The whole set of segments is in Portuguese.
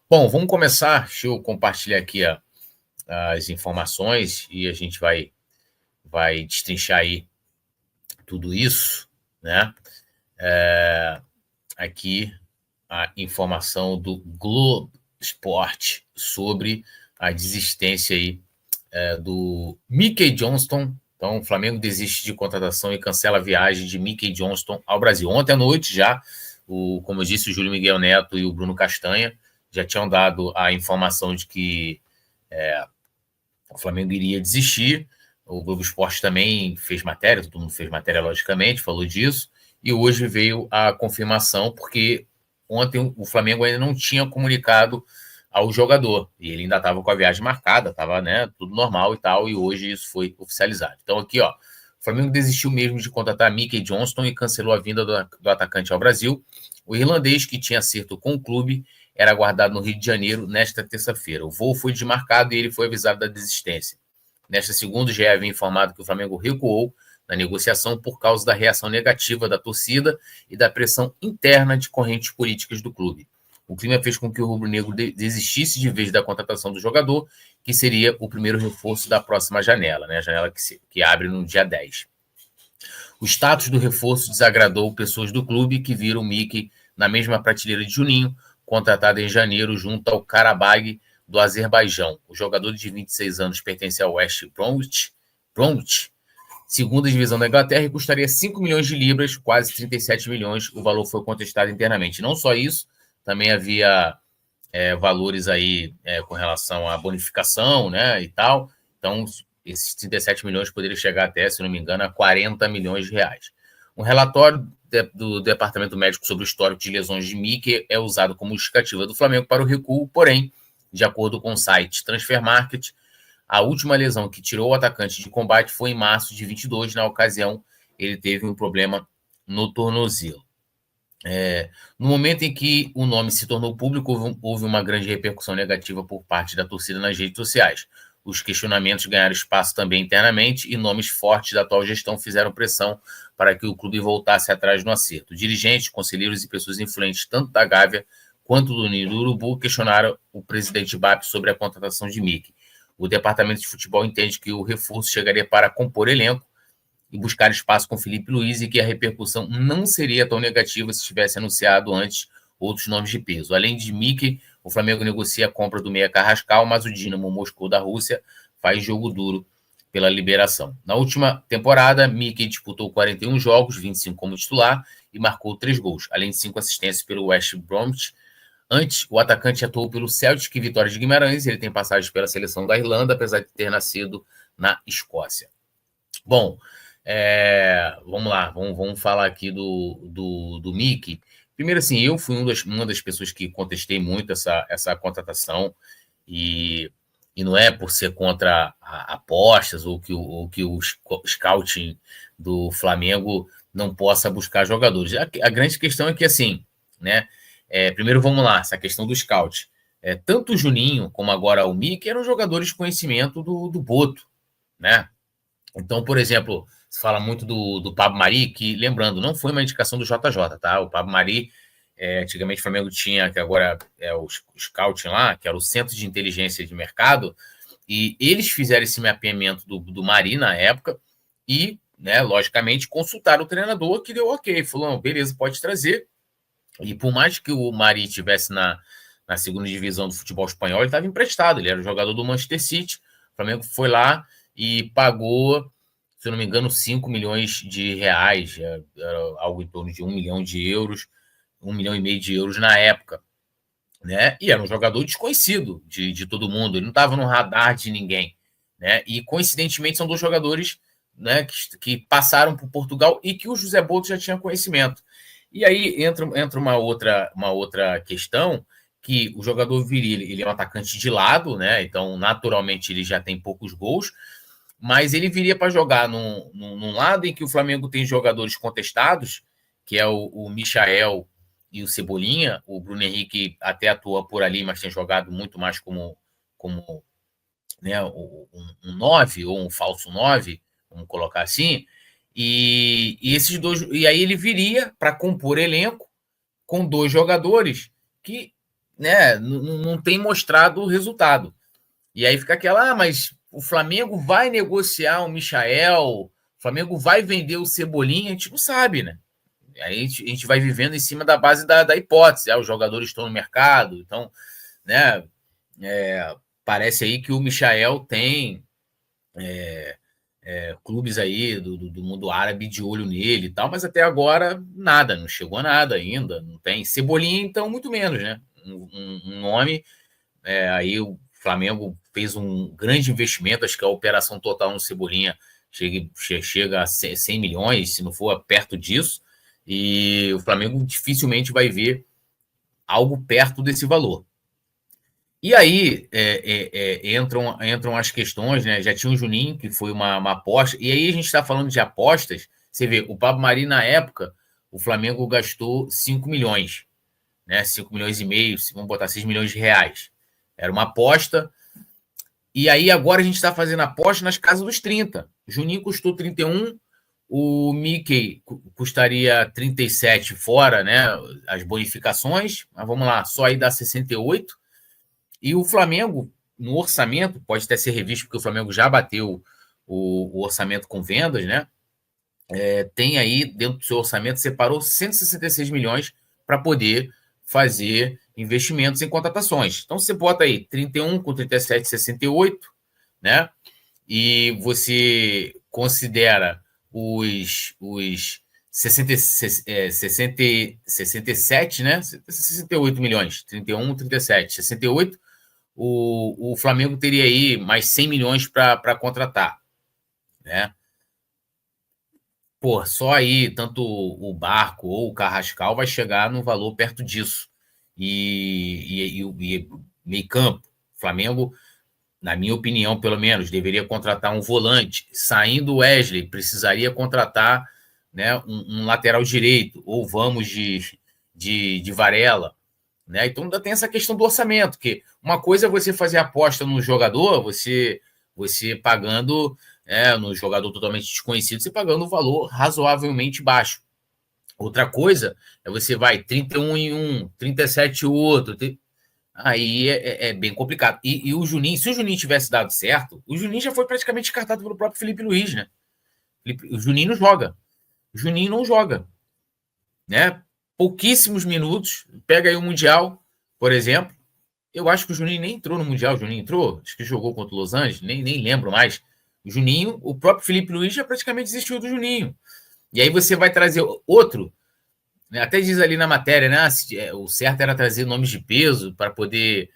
Bom, vamos começar. Deixa eu compartilhar aqui as informações e a gente vai destrinchar aí tudo isso, né? Aqui a informação do Globo Esporte sobre a desistência aí do Mickey Johnston. Então, o Flamengo desiste de contratação e cancela a viagem de Mickey Johnston ao Brasil. Ontem à noite já, como eu disse, o Júlio Miguel Neto e o Bruno Castanha já tinham dado a informação de que o Flamengo iria desistir. O Globo Esporte também fez matéria, todo mundo fez matéria, logicamente, falou disso. E hoje veio a confirmação, porque ontem o Flamengo ainda não tinha comunicado ao jogador. E ele ainda estava com a viagem marcada, estava, né, tudo normal e tal, e hoje isso foi oficializado. Então aqui, ó, o Flamengo desistiu mesmo de contratar Mickey Johnston e cancelou a vinda do atacante ao Brasil. O irlandês, que tinha acerto com o clube, era aguardado no Rio de Janeiro nesta terça-feira. O voo foi desmarcado e ele foi avisado da desistência. Nesta segunda, o GE havia informado que o Flamengo recuou na negociação por causa da reação negativa da torcida e da pressão interna de correntes políticas do clube. O clima fez com que o rubro-negro desistisse de vez da contratação do jogador, que seria o primeiro reforço da próxima janela, né? A janela que abre no dia 10. O status do reforço desagradou pessoas do clube que viram o Mickey na mesma prateleira de Juninho, contratado em janeiro junto ao Karabag do Azerbaijão. O jogador de 26 anos pertence ao West Bromwich, segunda divisão da Inglaterra, e custaria 5 milhões de libras, quase 37 milhões. O valor foi contestado internamente. Não só isso, também havia valores aí com relação à bonificação, né, e tal. Então, esses 37 milhões poderiam chegar até, se não me engano, a 40 milhões de reais. Um relatório do Departamento Médico sobre o histórico de lesões de Mickey é usado como justificativa do Flamengo para o recuo, porém, de acordo com o site Transfer Market, a última lesão que tirou o atacante de combate foi em março de 22. Na ocasião, ele teve um problema no tornozelo. No momento em que o nome se tornou público, houve uma grande repercussão negativa por parte da torcida nas redes sociais. Os questionamentos ganharam espaço também internamente e nomes fortes da atual gestão fizeram pressão para que o clube voltasse atrás no acerto. Dirigentes, conselheiros e pessoas influentes, tanto da Gávea quanto do Ninho do Urubu, questionaram o presidente BAP sobre a contratação de Mickey. O departamento de futebol entende que o reforço chegaria para compor elenco e buscar espaço com Felipe Luiz e que a repercussão não seria tão negativa se tivesse anunciado antes outros nomes de peso. Além de Mickey, o Flamengo negocia a compra do meia Carrascal, mas o Dinamo Moscou da Rússia faz jogo duro pela liberação. Na última temporada, Mickey disputou 41 jogos, 25 como titular, e marcou 3 gols, além de 5 assistências pelo West Bromwich. Antes, o atacante atuou pelo Celtic e Vitória de Guimarães. Ele tem passagem pela seleção da Irlanda, apesar de ter nascido na Escócia. Bom, vamos lá, vamos falar aqui do Mickey. Primeiro, assim, eu fui uma das pessoas que contestei muito essa contratação, e não é por ser contra apostas ou que o scouting do Flamengo não possa buscar jogadores. A grande questão é que, assim, né? Primeiro, vamos lá, essa questão do scout. Tanto o Juninho como agora o Mickey eram jogadores de conhecimento do Boto, né? Então, por exemplo, se fala muito do Pablo Mari, que, lembrando, não foi uma indicação do JJ, tá? O Pablo Mari, antigamente o Flamengo tinha, que agora é o Scouting lá, que era o Centro de Inteligência de Mercado, e eles fizeram esse mapeamento do Mari na época e, né, logicamente, consultaram o treinador, que deu ok, falou, beleza, pode trazer. E por mais que o Mari estivesse na segunda divisão do futebol espanhol, ele estava emprestado, ele era jogador do Manchester City. O Flamengo foi lá e pagou, se eu não me engano, 5 milhões de reais, era algo em torno de 1 milhão de euros, 1 milhão e meio de euros na época, né? E era um jogador desconhecido de todo mundo, ele não estava no radar de ninguém, né? E coincidentemente são dois jogadores, né, que passaram por Portugal e que o José Boto já tinha conhecimento. E aí entra uma outra questão, que o jogador viria, ele é um atacante de lado, né? Então, naturalmente, ele já tem poucos gols, mas ele viria para jogar num lado em que o Flamengo tem jogadores contestados, que é o Michael e o Cebolinha. O Bruno Henrique até atua por ali, mas tem jogado muito mais como né, um 9 ou um falso 9, vamos colocar assim. E esses dois, e aí ele viria para compor elenco com dois jogadores que né, não tem mostrado o resultado. E aí fica aquela, mas o Flamengo vai negociar o Michael, o Flamengo vai vender o Cebolinha, a gente não sabe, né? Aí a gente vai vivendo em cima da base da hipótese. Os jogadores estão no mercado, então, né? Parece aí que o Michael tem clubes aí do mundo árabe de olho nele e tal, mas até agora nada, não chegou a nada ainda, não tem. Cebolinha, então, muito menos, né? Um nome, aí o Flamengo fez um grande investimento, acho que a operação total no Cebolinha chega a 100 milhões, se não for perto disso, e o Flamengo dificilmente vai ver algo perto desse valor. E aí entram as questões, né? Já tinha o Juninho, que foi uma aposta, e aí a gente está falando de apostas. Você vê, o Pablo Mari, na época, o Flamengo gastou 5 milhões, né? 5 milhões e meio, vamos botar 6 milhões de reais. Era uma aposta. E aí agora a gente está fazendo aposta nas casas dos 30. O Juninho custou 31, o Mickey custaria 37 fora, né? As bonificações, mas vamos lá, só aí dá 68. E o Flamengo, no orçamento, pode até ser revisto, porque o Flamengo já bateu o orçamento com vendas, né? Tem aí, dentro do seu orçamento, separou 166 milhões para poder fazer investimentos em contratações. Então, você bota aí 31 com 37, 68, né? E você considera os 67, né? 68 milhões, 31, 37, 68. O Flamengo teria aí mais 100 milhões para contratar, né? Pô, só aí, tanto o Barco ou o Carrascal vai chegar no valor perto disso. E meio campo, Flamengo, na minha opinião, pelo menos, deveria contratar um volante. Saindo o Wesley, precisaria contratar, né, um lateral direito, ou vamos de Varela. Né? Então ainda tem essa questão do orçamento, que uma coisa é você fazer aposta no jogador, você pagando no jogador totalmente desconhecido, você pagando um valor razoavelmente baixo. Outra coisa é você vai 31 em um, 37 em outro. Aí é bem complicado. E o Juninho, se o Juninho tivesse dado certo, o Juninho já foi praticamente descartado pelo próprio Felipe Luiz, né? O Juninho não joga. O Juninho não joga, né? Pouquíssimos minutos. Pega aí o Mundial, por exemplo. Eu acho que o Juninho nem entrou no Mundial. O Juninho entrou? Acho que jogou contra o Los Angeles, nem lembro mais. O Juninho, o próprio Felipe Luiz já praticamente desistiu do Juninho. E aí você vai trazer outro, né? Até diz ali na matéria, né? O certo era trazer nomes de peso para poder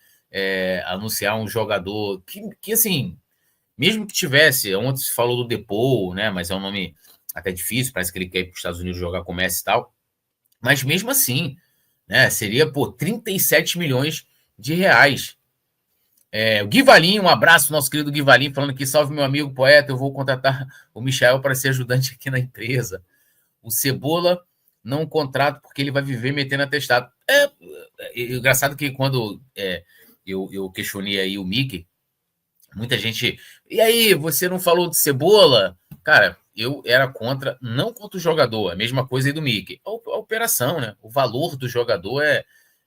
anunciar um jogador que, assim, mesmo que tivesse, ontem se falou do Depou, né? Mas é um nome até difícil, parece que ele quer ir para os Estados Unidos jogar com o Messi e tal. Mas mesmo assim, né? Seria, 37 milhões de reais. O Gui Valim, um abraço, nosso querido Gui Valim, falando aqui, salve meu amigo poeta, eu vou contratar o Michael para ser ajudante aqui na empresa. O Cebola não contrato porque ele vai viver metendo atestado. Engraçado que quando eu questionei aí o Mickey, muita gente, e aí, você não falou de Cebola? Cara, eu era contra, não contra o jogador, a mesma coisa aí do Mickey. A operação, né? O valor do jogador é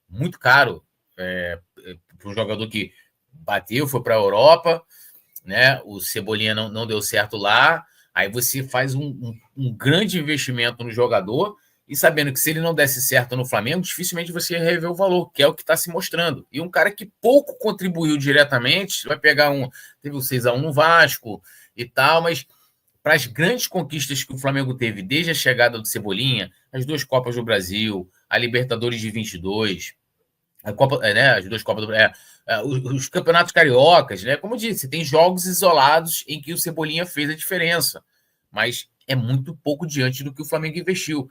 muito caro para um jogador que bateu, foi para a Europa, né? O Cebolinha não deu certo lá. Aí você faz um grande investimento no jogador e sabendo que se ele não desse certo no Flamengo, dificilmente você ia rever o valor, que é o que está se mostrando. E um cara que pouco contribuiu diretamente, vai pegar teve o 6-1 no Vasco e tal, mas para as grandes conquistas que o Flamengo teve desde a chegada do Cebolinha, as 2 Copas do Brasil, a Libertadores de 22, a Copa, as 2 Copas do Brasil, os campeonatos cariocas, né? Como eu disse, tem jogos isolados em que o Cebolinha fez a diferença, mas é muito pouco diante do que o Flamengo investiu.